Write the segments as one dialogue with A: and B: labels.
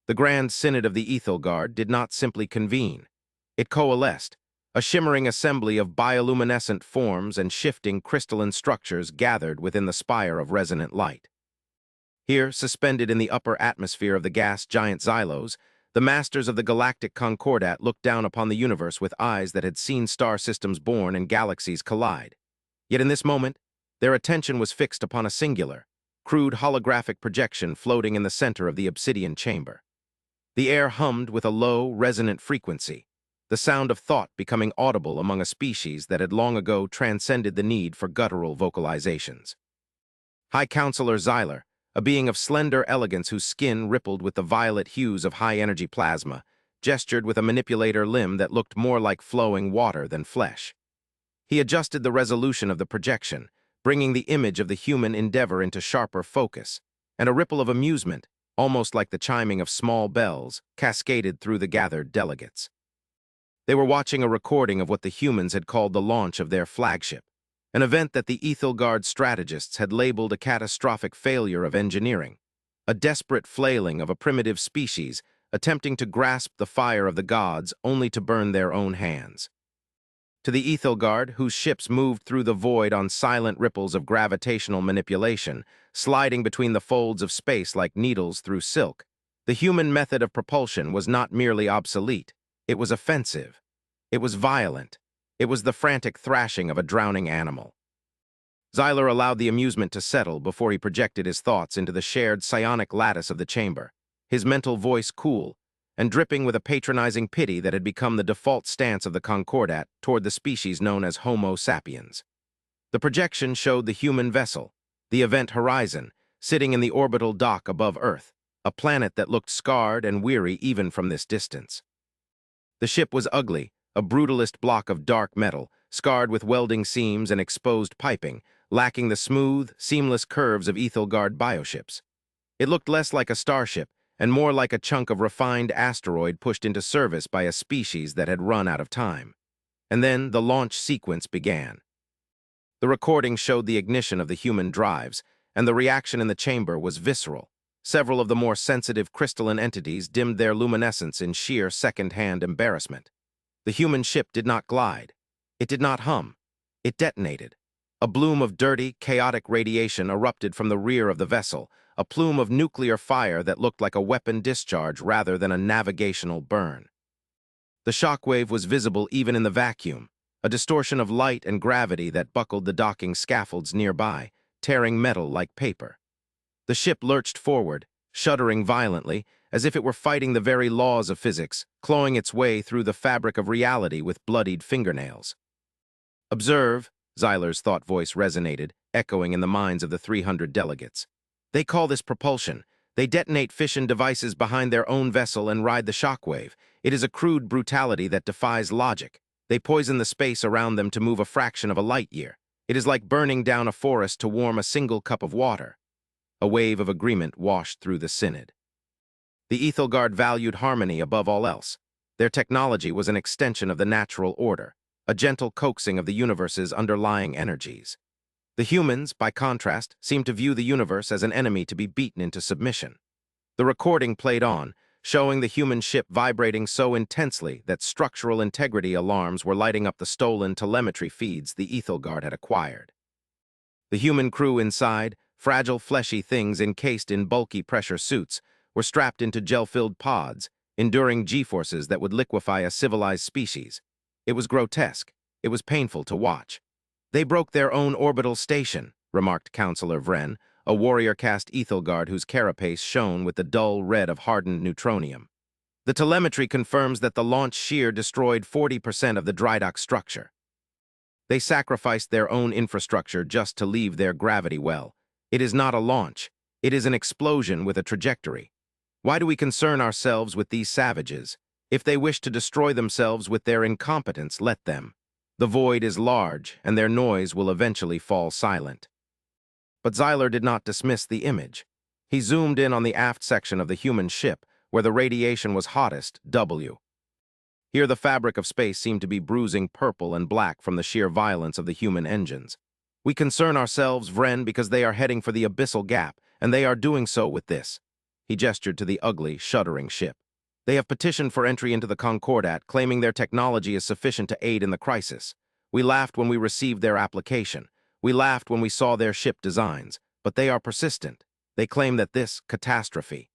A: The Grand Synod of the Ethelgard did not simply convene. It coalesced, a shimmering assembly of bioluminescent forms and shifting crystalline structures gathered within the spire of resonant light. Here, suspended in the upper atmosphere of the gas giant Xylos, the masters of the Galactic Concordat looked down upon the universe with eyes that had seen star systems born and galaxies collide. Yet in this moment, their attention was fixed upon a singular, crude holographic projection floating in the center of the obsidian chamber. The air hummed with a low, resonant frequency, the sound of thought becoming audible among a species that had long ago transcended the need for guttural vocalizations. High Counselor Xylar, a being of slender elegance whose skin rippled with the violet hues of high-energy plasma, gestured with a manipulator limb that looked more like flowing water than flesh. He adjusted the resolution of the projection, bringing the image of the human endeavor into sharper focus, and a ripple of amusement, almost like the chiming of small bells, cascaded through the gathered delegates. They were watching a recording of what the humans had called the launch of their flagship, an event that the Ethelgard strategists had labeled a catastrophic failure of engineering, a desperate flailing of a primitive species attempting to grasp the fire of the gods only to burn their own hands. To the Ethelgard, whose ships moved through the void on silent ripples of gravitational manipulation, sliding between the folds of space like needles through silk, the human method of propulsion was not merely obsolete, it was offensive, it was violent, it was the frantic thrashing of a drowning animal. Xylar allowed the amusement to settle before he projected his thoughts into the shared psionic lattice of the chamber, his mental voice cool, and dripping with a patronizing pity that had become the default stance of the Concordat toward the species known as Homo sapiens. The projection showed the human vessel, the event horizon, sitting in the orbital dock above Earth, a planet that looked scarred and weary even from this distance. The ship was ugly, a brutalist block of dark metal, scarred with welding seams and exposed piping, lacking the smooth, seamless curves of Ethelgard bioships. It looked less like a starship and more like a chunk of refined asteroid pushed into service by a species that had run out of time. And then the launch sequence began. The recording showed the ignition of the human drives, and the reaction in the chamber was visceral. Several of the more sensitive crystalline entities dimmed their luminescence in sheer second-hand embarrassment. The human ship did not glide. It did not hum. It detonated. A bloom of dirty, chaotic radiation erupted from the rear of the vessel, a plume of nuclear fire that looked like a weapon discharge rather than a navigational burn. The shockwave was visible even in the vacuum, a distortion of light and gravity that buckled the docking scaffolds nearby, tearing metal like paper. The ship lurched forward, shuddering violently, as if it were fighting the very laws of physics, clawing its way through the fabric of reality with bloodied fingernails. "Observe," Xylar's thought voice resonated, echoing in the minds of the 300 delegates. "They call this propulsion. They detonate fission devices behind their own vessel and ride the shockwave. It is a crude brutality that defies logic. They poison the space around them to move a fraction of a light year. It is like burning down a forest to warm a single cup of water." A wave of agreement washed through the synod. The Ethelgard valued harmony above all else. Their technology was an extension of the natural order, a gentle coaxing of the universe's underlying energies. The humans, by contrast, seemed to view the universe as an enemy to be beaten into submission. The recording played on, showing the human ship vibrating so intensely that structural integrity alarms were lighting up the stolen telemetry feeds the Ethelgard had acquired. The human crew inside, fragile fleshy things encased in bulky pressure suits, were strapped into gel-filled pods, enduring G-forces that would liquefy a civilized species. It was grotesque. It was painful to watch. "They broke their own orbital station," remarked Counselor Vren, a warrior-caste Ethelgard whose carapace shone with the dull red of hardened neutronium. "The telemetry confirms that the launch shear destroyed 40% of the drydock structure. They sacrificed their own infrastructure just to leave their gravity well. It is not a launch. It is an explosion with a trajectory. Why do we concern ourselves with these savages? If they wish to destroy themselves with their incompetence, let them. The void is large, and their noise will eventually fall silent." But Xylar did not dismiss the image. He zoomed in on the aft section of the human ship, where the radiation was hottest, W. Here the fabric of space seemed to be bruising purple and black from the sheer violence of the human engines. "We concern ourselves, Vren, because they are heading for the abyssal gap, and they are doing so with this." He gestured to the ugly, shuddering ship. They have petitioned for entry into the Concordat, claiming their technology is sufficient to aid in the crisis. We laughed when we received their application. We laughed when we saw their ship designs. But they are persistent. They claim that this catastrophe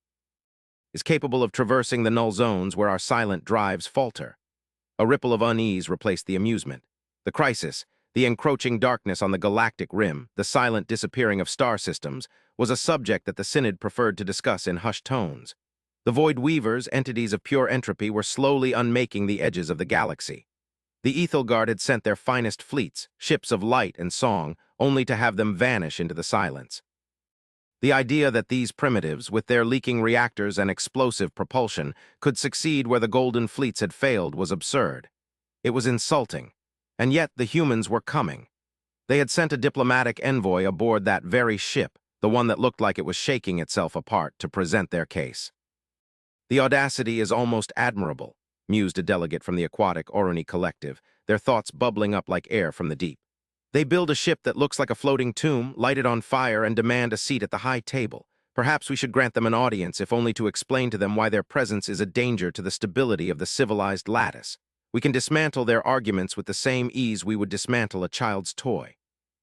A: is capable of traversing the null zones where our silent drives falter. A ripple of unease replaced the amusement. The crisis, the encroaching darkness on the galactic rim, the silent disappearing of star systems, was a subject that the Synod preferred to discuss in hushed tones. The Void Weavers, entities of pure entropy, were slowly unmaking the edges of the galaxy. The Ethelgard had sent their finest fleets, ships of light and song, only to have them vanish into the silence. The idea that these primitives, with their leaking reactors and explosive propulsion, could succeed where the Golden Fleets had failed was absurd. It was insulting. And yet the humans were coming. They had sent a diplomatic envoy aboard that very ship, the one that looked like it was shaking itself apart, to present their case. The audacity is almost admirable, mused a delegate from the aquatic Oroni collective, their thoughts bubbling up like air from the deep. They build a ship that looks like a floating tomb, light it on fire, and demand a seat at the high table. Perhaps we should grant them an audience, if only to explain to them why their presence is a danger to the stability of the civilized lattice. We can dismantle their arguments with the same ease we would dismantle a child's toy.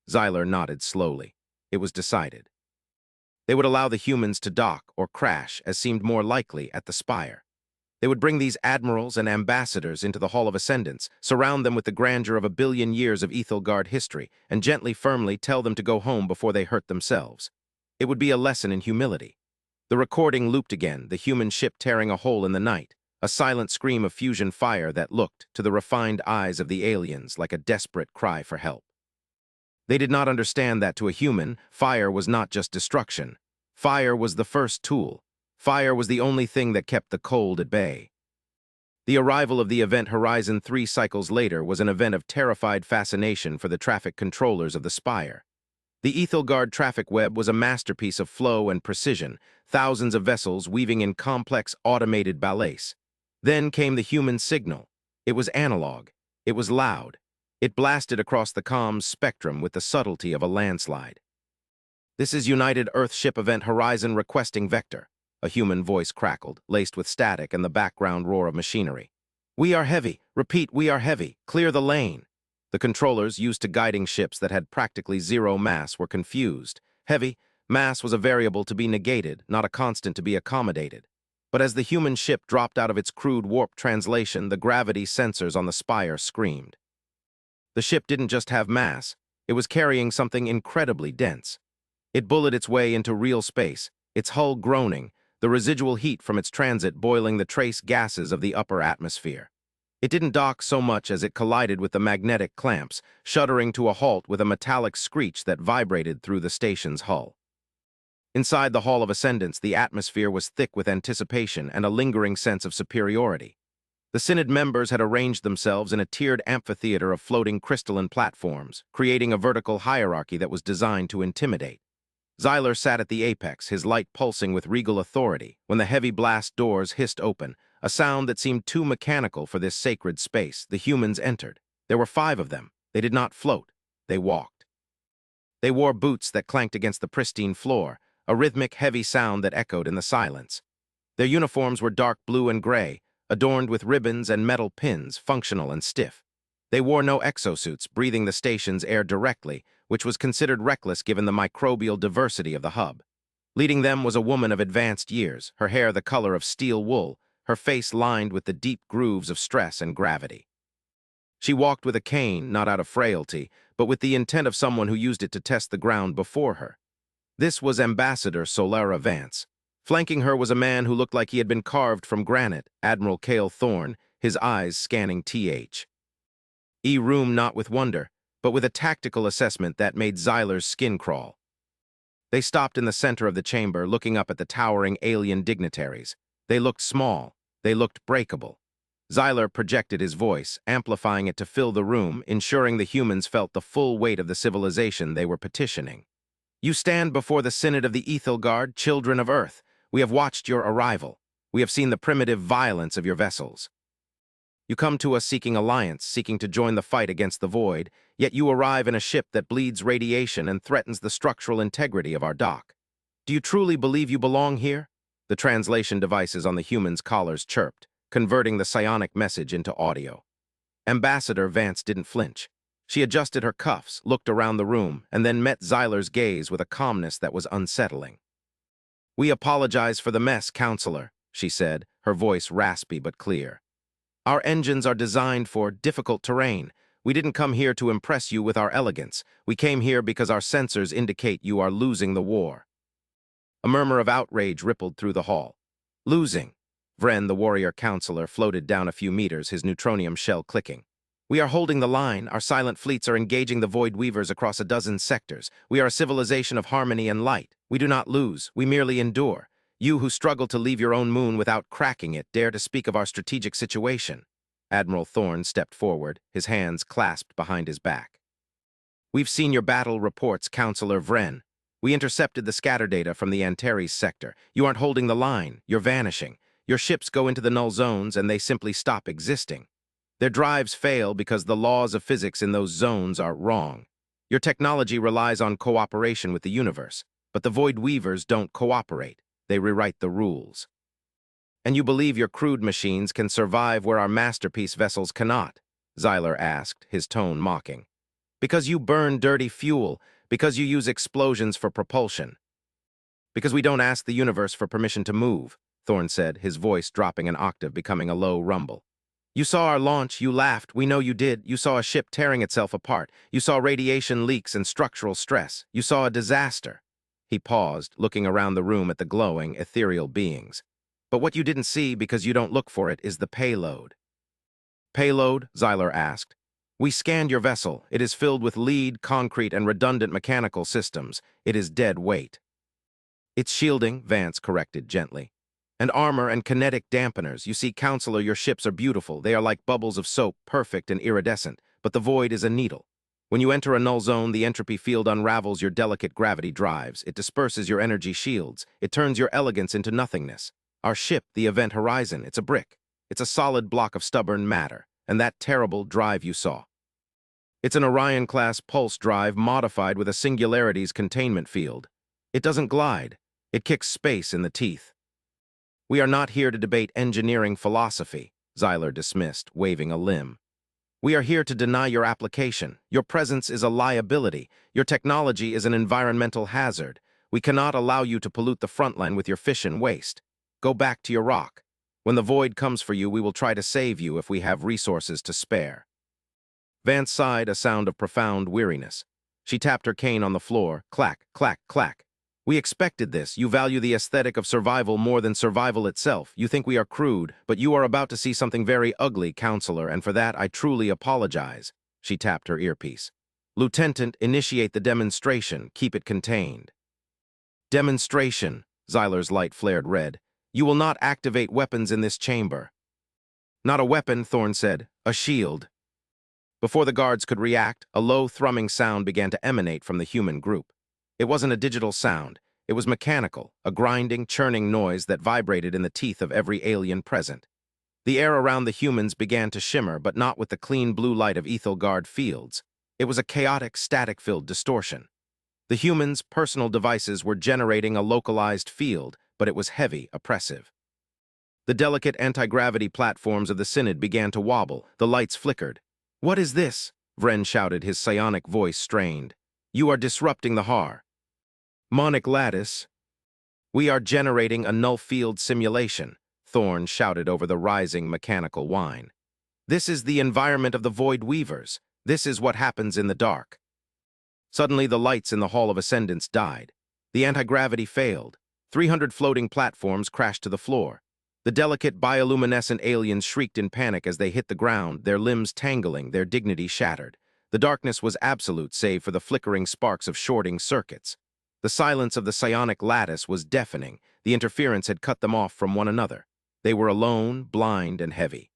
A: Xyler nodded slowly. It was decided. They would allow the humans to dock or crash, as seemed more likely, at the spire. They would bring these admirals and ambassadors into the Hall of Ascendance, surround them with the grandeur of 1 billion years of Ethelgard history, and gently, firmly tell them to go home before they hurt themselves. It would be a lesson in humility. The recording looped again, the human ship tearing a hole in the night, a silent scream of fusion fire that looked, to the refined eyes of the aliens, like a desperate cry for help. They did not understand that to a human, fire was not just destruction. Fire was the first tool. Fire was the only thing that kept the cold at bay. The arrival of the event horizon 3 cycles later was an event of terrified fascination for the traffic controllers of the spire. The Ethelgard traffic web was a masterpiece of flow and precision, thousands of vessels weaving in complex automated ballets. Then came the human signal. It was analog. It was loud. It blasted across the comms spectrum with the subtlety of a landslide. "This is United Earth Ship Event Horizon requesting vector," a human voice crackled, laced with static and the background roar of machinery. "We are heavy. Repeat, we are heavy. Clear the lane." The controllers, used to guiding ships that had practically zero mass, were confused. Heavy, mass was a variable to be negated, not a constant to be accommodated. But as the human ship dropped out of its crude warp translation, the gravity sensors on the spire screamed. The ship didn't just have mass. It was carrying something incredibly dense. It bulleted its way into real space, its hull groaning, the residual heat from its transit boiling the trace gases of the upper atmosphere. It didn't dock so much as it collided with the magnetic clamps, shuddering to a halt with a metallic screech that vibrated through the station's hull. Inside the Hall of Ascendance, the atmosphere was thick with anticipation and a lingering sense of superiority. The Synod members had arranged themselves in a tiered amphitheater of floating crystalline platforms, creating a vertical hierarchy that was designed to intimidate. Xyler sat at the apex, his light pulsing with regal authority, when the heavy blast doors hissed open, a sound that seemed too mechanical for this sacred space. The humans entered. There were 5 of them. They did not float. They walked. They wore boots that clanked against the pristine floor, a rhythmic, heavy sound that echoed in the silence. Their uniforms were dark blue and gray, adorned with ribbons and metal pins, functional and stiff. They wore no exosuits, breathing the station's air directly, which was considered reckless given the microbial diversity of the hub. Leading them was a woman of advanced years, her hair the color of steel wool, her face lined with the deep grooves of stress and gravity. She walked with a cane, not out of frailty, but with the intent of someone who used it to test the ground before her. This was Ambassador Solara Vance. Flanking her was a man who looked like he had been carved from granite, Admiral Cale Thorne, his eyes scanning room not with wonder, but with a tactical assessment that made Xyler's skin crawl. They stopped in the center of the chamber, looking up at the towering alien dignitaries. They looked small. They looked breakable. Xyler projected his voice, amplifying it to fill the room, ensuring the humans felt the full weight of the civilization they were petitioning. "You stand before the Synod of the Ethelgard, children of Earth. We have watched your arrival. We have seen the primitive violence of your vessels. You come to us seeking alliance, seeking to join the fight against the void, yet you arrive in a ship that bleeds radiation and threatens the structural integrity of our dock. Do you truly believe you belong here?" The translation devices on the humans' collars chirped, converting the psionic message into audio. Ambassador Vance didn't flinch. She adjusted her cuffs, looked around the room, and then met Zyler's gaze with a calmness that was unsettling. "We apologize for the mess, Counselor," she said, her voice raspy but clear. "Our engines are designed for difficult terrain. We didn't come here to impress you with our elegance. We came here because our sensors indicate you are losing the war." A murmur of outrage rippled through the hall. "Losing?" Vren, the warrior counselor, floated down a few meters, his neutronium shell clicking. "We are holding the line. Our silent fleets are engaging the Void Weavers across a dozen sectors. We are a civilization of harmony and light. We do not lose. We merely endure. You who struggle to leave your own moon without cracking it dare to speak of our strategic situation." Admiral Thorne stepped forward, his hands clasped behind his back. "We've seen your battle reports, Counselor Vren. We intercepted the scatter data from the Antares sector. You aren't holding the line. You're vanishing. Your ships go into the null zones and they simply stop existing. Their drives fail because the laws of physics in those zones are wrong. Your technology relies on cooperation with the universe, but the Void Weavers don't cooperate. They rewrite the rules. And you believe your crude machines can survive where our masterpiece vessels cannot?" Zyler asked, his tone mocking. "Because you burn dirty fuel, because you use explosions for propulsion. Because we don't ask the universe for permission to move," Thorne said, his voice dropping an octave, becoming a low rumble. "You saw our launch, you laughed, we know you did. You saw a ship tearing itself apart. You saw radiation leaks and structural stress. You saw a disaster." He paused, looking around the room at the glowing, ethereal beings. "But what you didn't see, because you don't look for it, is the payload." "Payload?" Zyler asked. "We scanned your vessel. It is filled with lead, concrete, and redundant mechanical systems. It is dead weight." "It's shielding," Vance corrected gently. "And armor and kinetic dampeners. You see, Counselor, your ships are beautiful. They are like bubbles of soap, perfect and iridescent. But the void is a needle. When you enter a null zone, the entropy field unravels your delicate gravity drives. It disperses your energy shields. It turns your elegance into nothingness. Our ship, the Event Horizon, it's a brick. It's a solid block of stubborn matter. And that terrible drive you saw. It's an Orion-class pulse drive modified with a singularities containment field. It doesn't glide. It kicks space in the teeth." "We are not here to debate engineering philosophy," Zyler dismissed, waving a limb. "We are here to deny your application. Your presence is a liability. Your technology is an environmental hazard. We cannot allow you to pollute the frontline with your fission waste. Go back to your rock. When the void comes for you, we will try to save you if we have resources to spare." Vance sighed, a sound of profound weariness. She tapped her cane on the floor. Clack, clack, clack. "We expected this. You value the aesthetic of survival more than survival itself. You think we are crude, but you are about to see something very ugly, Counselor, and for that I truly apologize." She tapped her earpiece. "Lieutenant, initiate the demonstration. Keep it contained." "Demonstration." Zyler's light flared red. "You will not activate weapons in this chamber." "Not a weapon," Thorne said. "A shield." Before the guards could react, a low, thrumming sound began to emanate from the human group. It wasn't a digital sound. It was mechanical, a grinding, churning noise that vibrated in the teeth of every alien present. The air around the humans began to shimmer, but not with the clean blue light of Ethelgard fields. It was a chaotic, static-filled distortion. The humans' personal devices were generating a localized field, but it was heavy, oppressive. The delicate anti-gravity platforms of the Synod began to wobble. The lights flickered. "What is this?" Vren shouted, his psionic voice strained. "You are disrupting the HAR." "Monic lattice." "We are generating a null field simulation," Thorne shouted over the rising mechanical whine. "This is the environment of the Void Weavers. This is what happens in the dark." Suddenly, the lights in the Hall of Ascendance died. The anti-gravity failed. 300 floating platforms crashed to the floor. The delicate bioluminescent aliens shrieked in panic as they hit the ground, their limbs tangling, their dignity shattered. The darkness was absolute save for the flickering sparks of shorting circuits. The silence of the psionic lattice was deafening. The interference had cut them off from one another. They were alone, blind, and heavy.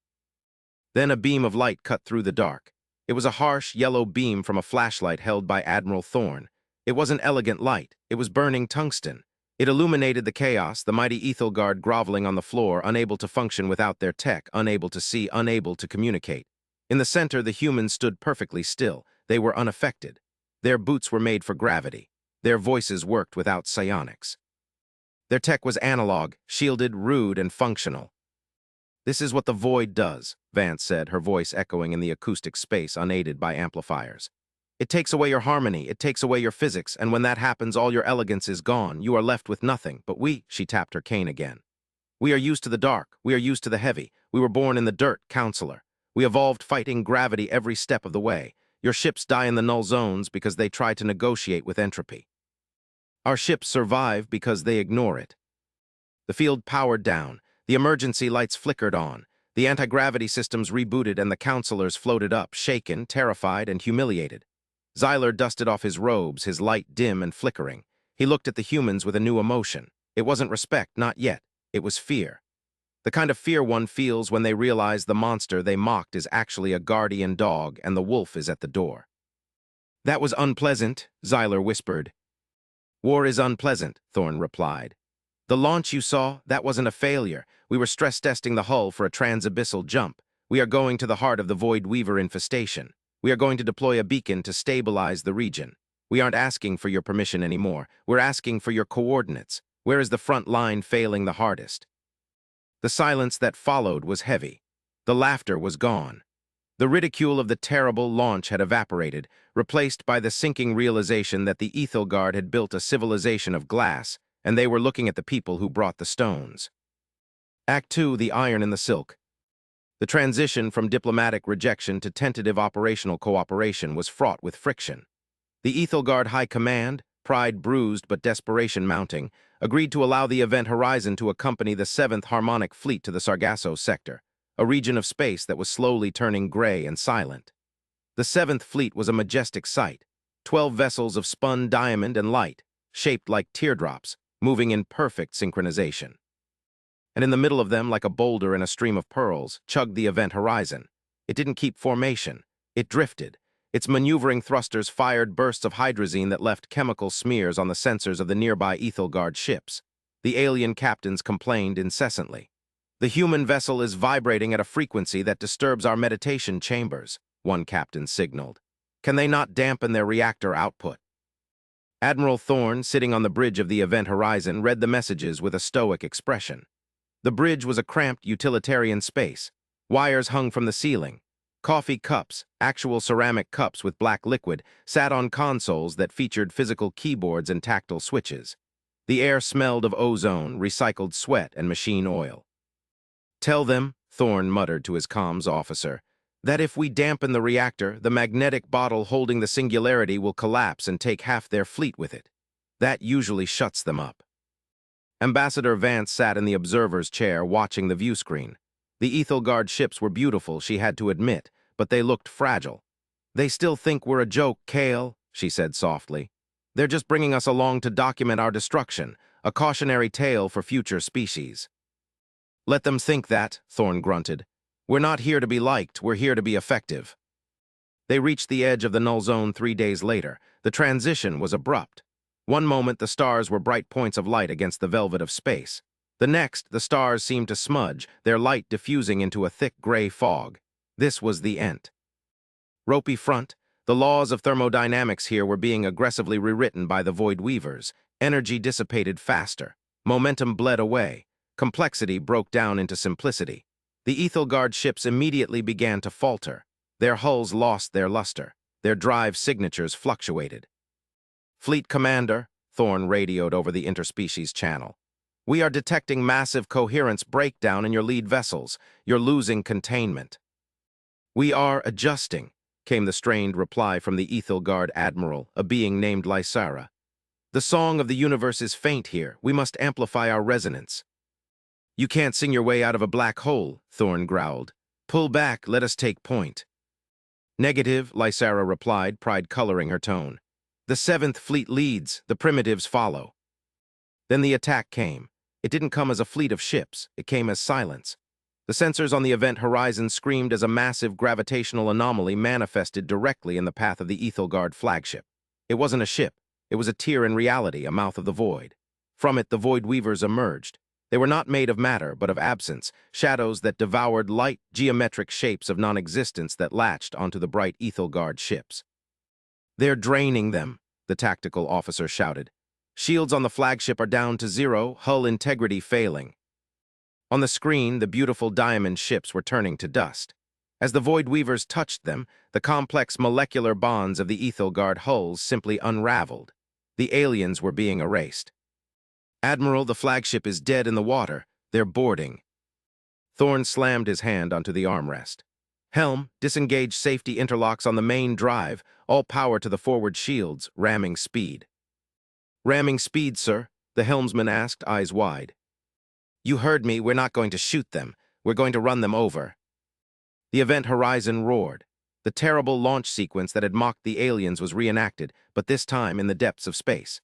A: Then a beam of light cut through the dark. It was a harsh, yellow beam from a flashlight held by Admiral Thorne. It wasn't elegant light. It was burning tungsten. It illuminated the chaos, the mighty Ethelgard groveling on the floor, unable to function without their tech, unable to see, unable to communicate. In the center, the humans stood perfectly still. They were unaffected. Their boots were made for gravity. Their voices worked without psionics. Their tech was analog, shielded, rude, and functional. "This is what the void does," Vance said, her voice echoing in the acoustic space unaided by amplifiers. "It takes away your harmony, it takes away your physics, and when that happens, all your elegance is gone. You are left with nothing. But she tapped her cane again. "We are used to the dark. We are used to the heavy. We were born in the dirt, counselor. We evolved fighting gravity every step of the way. Your ships die in the null zones because they try to negotiate with entropy. Our ships survive because they ignore it." The field powered down. The emergency lights flickered on. The anti-gravity systems rebooted and the counselors floated up, shaken, terrified, and humiliated. Xyler dusted off his robes, his light dim and flickering. He looked at the humans with a new emotion. It wasn't respect, not yet. It was fear. The kind of fear one feels when they realize the monster they mocked is actually a guardian dog and the wolf is at the door. "That was unpleasant," Xyler whispered. "War is unpleasant," Thorn replied. "The launch you saw, that wasn't a failure. We were stress-testing the hull for a transabyssal jump. We are going to the heart of the Void Weaver infestation. We are going to deploy a beacon to stabilize the region. We aren't asking for your permission anymore. We're asking for your coordinates. Where is the front line failing the hardest?" The silence that followed was heavy. The laughter was gone. The ridicule of the terrible launch had evaporated, replaced by the sinking realization that the Ethelgard had built a civilization of glass, and they were looking at the people who brought the stones. Act 2, The Iron and the Silk. The transition from diplomatic rejection to tentative operational cooperation was fraught with friction. The Ethelgard High Command, pride bruised but desperation mounting, agreed to allow the Event Horizon to accompany the 7th Harmonic Fleet to the Sargasso sector, a region of space that was slowly turning gray and silent. The 7th Fleet was a majestic sight, 12 vessels of spun diamond and light, shaped like teardrops, moving in perfect synchronization. And in the middle of them, like a boulder in a stream of pearls, chugged the Event Horizon. It didn't keep formation. It drifted. Its maneuvering thrusters fired bursts of hydrazine that left chemical smears on the sensors of the nearby Ethelgard ships. The alien captains complained incessantly. "The human vessel is vibrating at a frequency that disturbs our meditation chambers," one captain signaled. "Can they not dampen their reactor output?" Admiral Thorn, sitting on the bridge of the Event Horizon, read the messages with a stoic expression. The bridge was a cramped utilitarian space. Wires hung from the ceiling. Coffee cups, actual ceramic cups with black liquid, sat on consoles that featured physical keyboards and tactile switches. The air smelled of ozone, recycled sweat, and machine oil. "Tell them," Thorn muttered to his comms officer, "that if we dampen the reactor, the magnetic bottle holding the singularity will collapse and take half their fleet with it. That usually shuts them up." Ambassador Vance sat in the observer's chair, watching the view screen. The Ethelgard ships were beautiful, she had to admit, but they looked fragile. "They still think we're a joke, Kale," she said softly. "They're just bringing us along to document our destruction, a cautionary tale for future species." "Let them think that," Thorn grunted. "We're not here to be liked, we're here to be effective." They reached the edge of the null zone 3 days later. The transition was abrupt. One moment, the stars were bright points of light against the velvet of space. The next, the stars seemed to smudge, their light diffusing into a thick gray fog. This was the end. Ropey front, the laws of thermodynamics here were being aggressively rewritten by the Void Weavers. Energy dissipated faster. Momentum bled away. Complexity broke down into simplicity. The Ethelgard ships immediately began to falter. Their hulls lost their luster. Their drive signatures fluctuated. "Fleet Commander," Thorn radioed over the interspecies channel. "We are detecting massive coherence breakdown in your lead vessels. You're losing containment." "We are adjusting," came the strained reply from the Ethelgard Admiral, a being named Lysara. "The song of the universe is faint here. We must amplify our resonance." "You can't sing your way out of a black hole," Thorn growled. "Pull back, let us take point." "Negative," Lysara replied, pride coloring her tone. "The 7th Fleet leads, the primitives follow." Then the attack came. It didn't come as a fleet of ships, it came as silence. The sensors on the Event Horizon screamed as a massive gravitational anomaly manifested directly in the path of the Ethelgard flagship. It wasn't a ship, it was a tear in reality, a mouth of the void. From it, the Void Weavers emerged. They were not made of matter, but of absence, shadows that devoured light, geometric shapes of non-existence that latched onto the bright Ethelgard ships. "They're draining them," the tactical officer shouted. Shields on the flagship are down to 0, hull integrity failing. On the screen, the beautiful diamond ships were turning to dust. As the Void Weavers touched them, the complex molecular bonds of the Ethelgard hulls simply unraveled. The aliens were being erased. "Admiral, the flagship is dead in the water. They're boarding." Thorn slammed his hand onto the armrest. "Helm, disengage safety interlocks on the main drive, all power to the forward shields, ramming speed." "Ramming speed, sir?" the helmsman asked, eyes wide. "You heard me, we're not going to shoot them. We're going to run them over." The Event Horizon roared. The terrible launch sequence that had mocked the aliens was reenacted, but this time in the depths of space.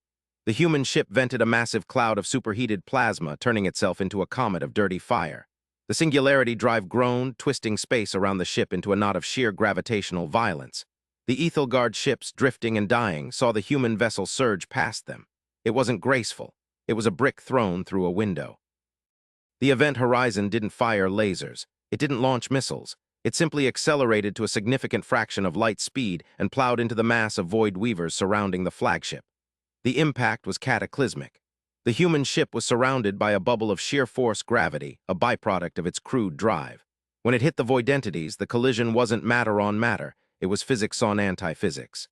A: The human ship vented a massive cloud of superheated plasma, turning itself into a comet of dirty fire. The Singularity Drive groaned, twisting space around the ship into a knot of sheer gravitational violence. The Ethelgard ships, drifting and dying, saw the human vessel surge past them. It wasn't graceful. It was a brick thrown through a window. The Event Horizon didn't fire lasers. It didn't launch missiles. It simply accelerated to a significant fraction of light speed and plowed into the mass of Void Weavers surrounding the flagship. The impact was cataclysmic. The human ship was surrounded by a bubble of sheer force gravity, a byproduct of its crude drive. When it hit the void entities, the collision wasn't matter on matter, it was physics on anti-physics.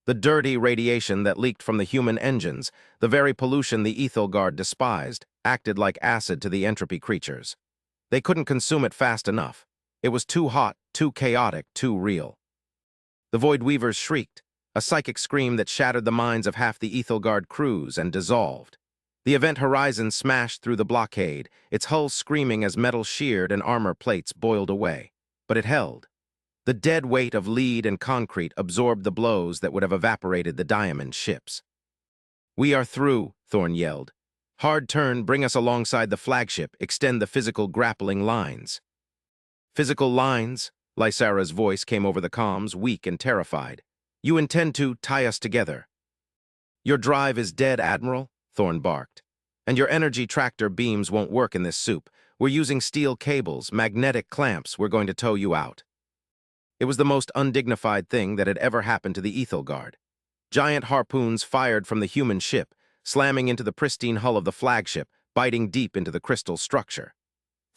A: The dirty radiation that leaked from the human engines, the very pollution the Ethelgard despised, acted like acid to the entropy creatures. They couldn't consume it fast enough. It was too hot, too chaotic, too real. The Void Weavers shrieked, a psychic scream that shattered the minds of half the Ethelgard crews and dissolved. The Event Horizon smashed through the blockade, its hull screaming as metal sheared and armor plates boiled away. But it held. The dead weight of lead and concrete absorbed the blows that would have evaporated the diamond ships. "We are through," Thorn yelled. "Hard turn, bring us alongside the flagship, extend the physical grappling lines." "Physical lines?" Lysara's voice came over the comms, weak and terrified. "You intend to tie us together." "Your drive is dead, Admiral," Thorn barked. "And your energy tractor beams won't work in this soup. We're using steel cables, magnetic clamps. We're going to tow you out." It was the most undignified thing that had ever happened to the Ethelgard. Giant harpoons fired from the human ship, slamming into the pristine hull of the flagship, biting deep into the crystal structure.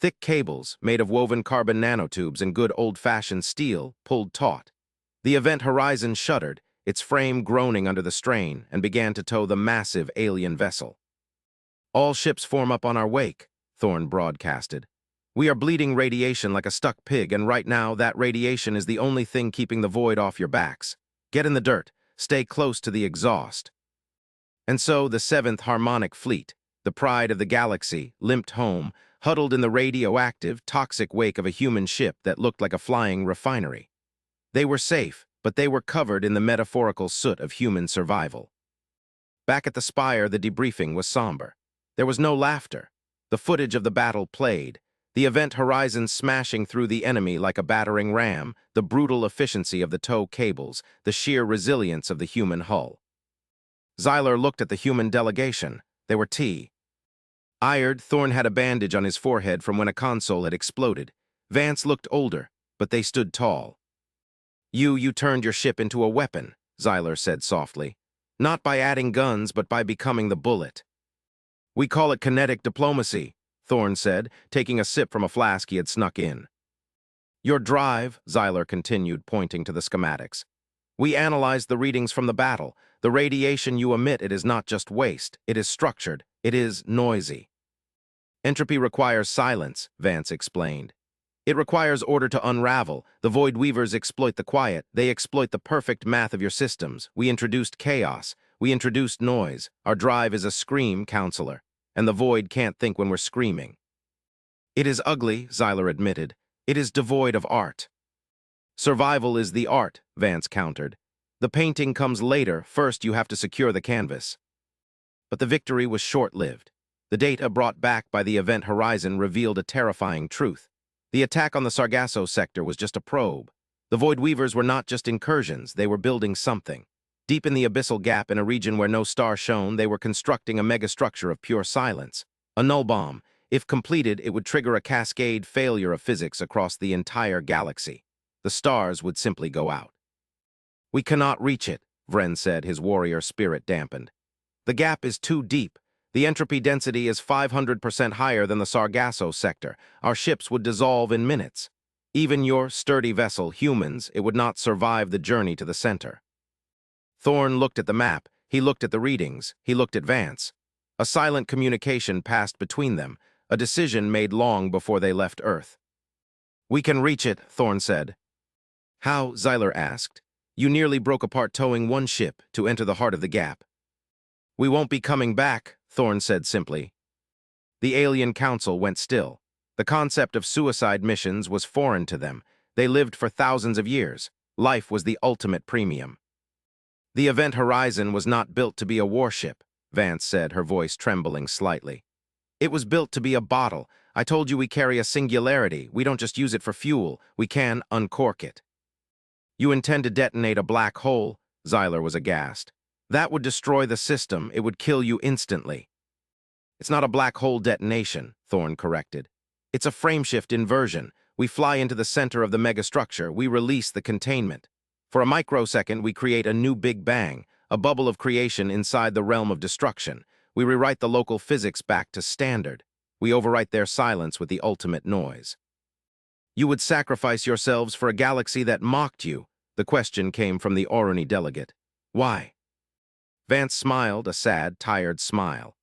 A: Thick cables, made of woven carbon nanotubes and good old-fashioned steel, pulled taut. The Event Horizon shuddered, its frame groaning under the strain, and began to tow the massive alien vessel. "All ships form up on our wake," Thorn broadcasted. "We are bleeding radiation like a stuck pig, and right now that radiation is the only thing keeping the void off your backs. Get in the dirt. Stay close to the exhaust." And so the 7th Harmonic Fleet, the pride of the galaxy, limped home, huddled in the radioactive, toxic wake of a human ship that looked like a flying refinery. They were safe, but they were covered in the metaphorical soot of human survival. Back at the spire, the debriefing was somber. There was no laughter. The footage of the battle played, the Event Horizon smashing through the enemy like a battering ram, the brutal efficiency of the tow cables, the sheer resilience of the human hull. Xyler looked at the human delegation. They were tired. Thorn had a bandage on his forehead from when a console had exploded. Vance looked older, but they stood tall. You turned your ship into a weapon," Xyler said softly. "Not by adding guns, but by becoming the bullet." "We call it kinetic diplomacy," Thorn said, taking a sip from a flask he had snuck in. "Your drive," Xyler continued, pointing to the schematics. "We analyzed the readings from the battle. The radiation you emit, it is not just waste. It is structured. It is noisy." "Entropy requires silence," Vance explained. "It requires order to unravel. The Void Weavers exploit the quiet. They exploit the perfect math of your systems. We introduced chaos. We introduced noise. Our drive is a scream, Counselor. And the Void can't think when we're screaming." "It is ugly," Xyler admitted. "It is devoid of art." "Survival is the art," Vance countered. "The painting comes later. First, you have to secure the canvas." But the victory was short-lived. The data brought back by the Event Horizon revealed a terrifying truth. The attack on the Sargasso sector was just a probe. The Void Weavers were not just incursions, they were building something. Deep in the abyssal gap in a region where no star shone, they were constructing a megastructure of pure silence. A null bomb. If completed, it would trigger a cascade failure of physics across the entire galaxy. The stars would simply go out. "We cannot reach it," Vren said, his warrior spirit dampened. The gap is too deep. The entropy density is 500% higher than the Sargasso sector. Our ships would dissolve in minutes. Even your sturdy vessel, humans, it would not survive the journey to the center. Thorne looked at the map. He looked at the readings. He looked at Vance. A silent communication passed between them, a decision made long before they left Earth. "We can reach it," Thorne said. "How?" Zyler asked. "You nearly broke apart towing one ship to enter the heart of the gap." "We won't be coming back," Thorne said simply. The alien council went still. The concept of suicide missions was foreign to them. They lived for thousands of years. Life was the ultimate premium. "The Event Horizon was not built to be a warship," Vance said, her voice trembling slightly. "It was built to be a bottle. I told you we carry a singularity. We don't just use it for fuel. We can uncork it." "You intend to detonate a black hole?" Zyler was aghast. "That would destroy the system. It would kill you instantly." "It's not a black hole detonation," Thorne corrected. "It's a frameshift inversion. We fly into the center of the megastructure. We release the containment. For a microsecond, we create a new Big Bang, a bubble of creation inside the realm of destruction. We rewrite the local physics back to standard. We overwrite their silence with the ultimate noise." "You would sacrifice yourselves for a galaxy that mocked you?" The question came from the Oruni delegate. "Why?" Vance smiled, a sad, tired smile.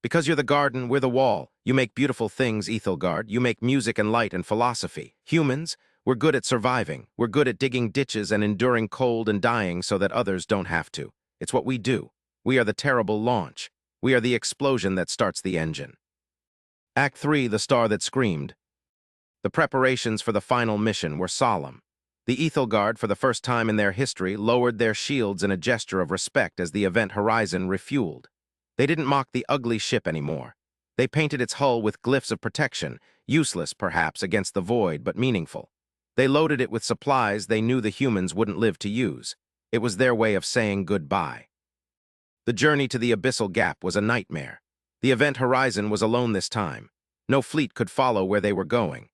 A: "Because you're the garden, we're the wall. You make beautiful things, Ethelgard. You make music and light and philosophy. Humans, we're good at surviving. We're good at digging ditches and enduring cold and dying so that others don't have to. It's what we do. We are the terrible launch. We are the explosion that starts the engine." Act 3, The Star That Screamed. The preparations for the final mission were solemn. The Ethelgard, for the first time in their history, lowered their shields in a gesture of respect as the Event Horizon refueled. They didn't mock the ugly ship anymore. They painted its hull with glyphs of protection, useless, perhaps, against the void, but meaningful. They loaded it with supplies they knew the humans wouldn't live to use. It was their way of saying goodbye. The journey to the abyssal gap was a nightmare. The Event Horizon was alone this time. No fleet could follow where they were going.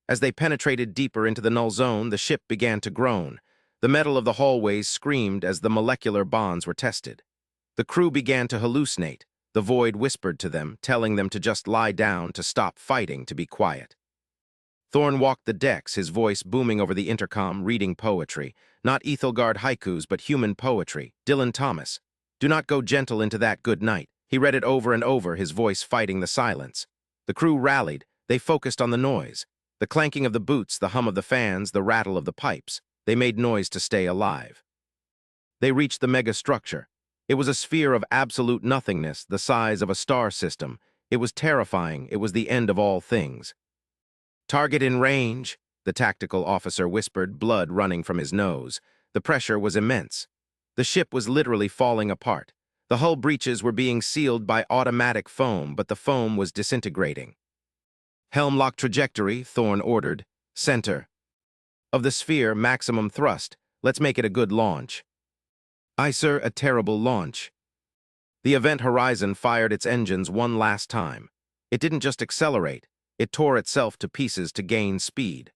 A: As they penetrated deeper into the null zone, the ship began to groan. The metal of the hallways screamed as the molecular bonds were tested. The crew began to hallucinate. The void whispered to them, telling them to just lie down, to stop fighting, to be quiet. Thorne walked the decks, his voice booming over the intercom, reading poetry. Not Ethelgard haikus, but human poetry. Dylan Thomas. "Do not go gentle into that good night." He read it over and over, his voice fighting the silence. The crew rallied. They focused on the noise. The clanking of the boots, the hum of the fans, the rattle of the pipes. They made noise to stay alive. They reached the megastructure. It was a sphere of absolute nothingness, the size of a star system. It was terrifying. It was the end of all things. "Target in range," the tactical officer whispered, blood running from his nose. The pressure was immense. The ship was literally falling apart. The hull breaches were being sealed by automatic foam, but the foam was disintegrating. "Helm lock trajectory," Thorne ordered. "Center of the sphere, maximum thrust. Let's make it a good launch." "Aye, sir, a terrible launch." The Event Horizon fired its engines one last time. It didn't just accelerate. It tore itself to pieces to gain speed.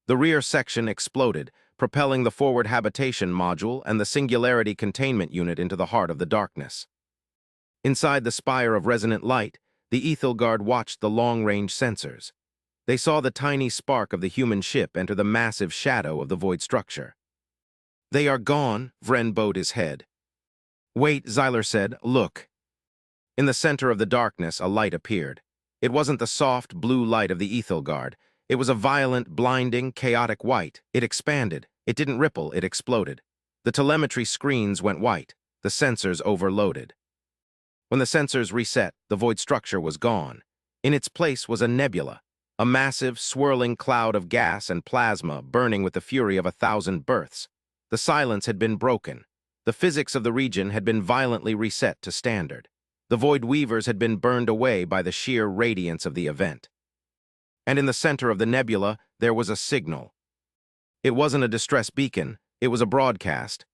A: The rear section exploded, propelling the forward habitation module and the singularity containment unit into the heart of the darkness. Inside the spire of resonant light, the Ethelgard watched the long-range sensors. They saw the tiny spark of the human ship enter the massive shadow of the void structure. "They are gone," Vren bowed his head. "Wait," Zyler said, "look." In the center of the darkness, a light appeared. It wasn't the soft, blue light of the Ethelgard. It was a violent, blinding, chaotic white. It expanded. It didn't ripple, it exploded. The telemetry screens went white. The sensors overloaded. When the sensors reset, the void structure was gone. In its place was a nebula, a massive, swirling cloud of gas and plasma burning with the fury of 1,000 births. The silence had been broken. The physics of the region had been violently reset to standard. The void weavers had been burned away by the sheer radiance of the event. And in the center of the nebula, there was a signal. It wasn't a distress beacon, it was a broadcast.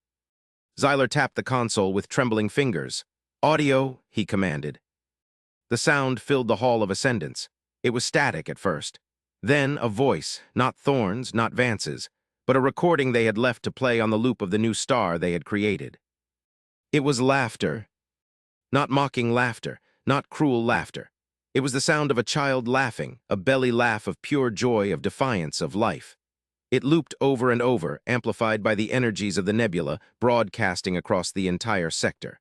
A: Zyler tapped the console with trembling fingers. "Audio," he commanded. The sound filled the Hall of Ascendance. It was static at first. Then a voice, not Thorne's, not Vance's, but a recording they had left to play on the loop of the new star they had created. It was laughter. Not mocking laughter, not cruel laughter. It was the sound of a child laughing, a belly laugh of pure joy, of defiance of life. It looped over and over, amplified by the energies of the nebula, broadcasting across the entire sector.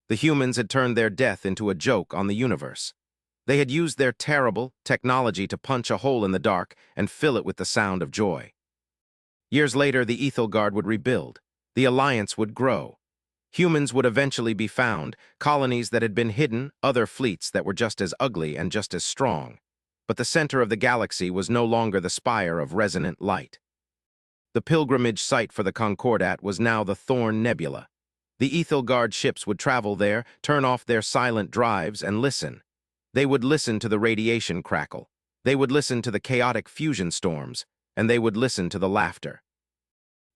A: The humans had turned their death into a joke on the universe. They had used their terrible technology to punch a hole in the dark and fill it with the sound of joy. Years later, the Ethelgard would rebuild. The alliance would grow. Humans would eventually be found, colonies that had been hidden, other fleets that were just as ugly and just as strong. But the center of the galaxy was no longer the spire of resonant light. The pilgrimage site for the Concordat was now the Thorn Nebula. The Ethelgard ships would travel there, turn off their silent drives, and listen. They would listen to the radiation crackle. They would listen to the chaotic fusion storms, and they would listen to the laughter.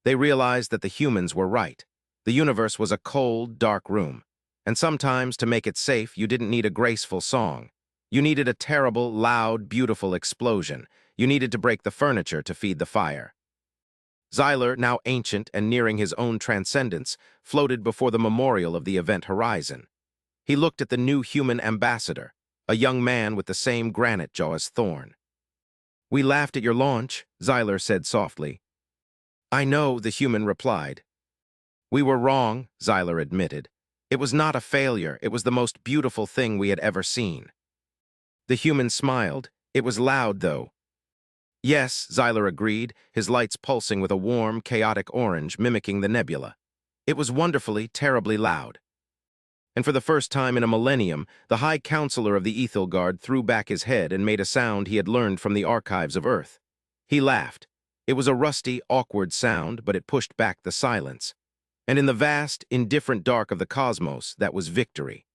A: They realized that the humans were right. The universe was a cold, dark room, and sometimes, to make it safe, you didn't need a graceful song. You needed a terrible, loud, beautiful explosion. You needed to break the furniture to feed the fire. Xyler, now ancient and nearing his own transcendence, floated before the memorial of the event horizon. He looked at the new human ambassador, a young man with the same granite jaw as Thorn. "We laughed at your launch," Xyler said softly. "I know," the human replied. "We were wrong," Xyler admitted. "It was not a failure. It was the most beautiful thing we had ever seen." The human smiled. "It was loud, though." "Yes," Xyler agreed, his lights pulsing with a warm, chaotic orange mimicking the nebula. "It was wonderfully, terribly loud." And for the first time in a millennium, the High Counselor of the Ethelgard threw back his head and made a sound he had learned from the archives of Earth. He laughed. It was a rusty, awkward sound, but it pushed back the silence. And in the vast, indifferent dark of the cosmos, that was victory.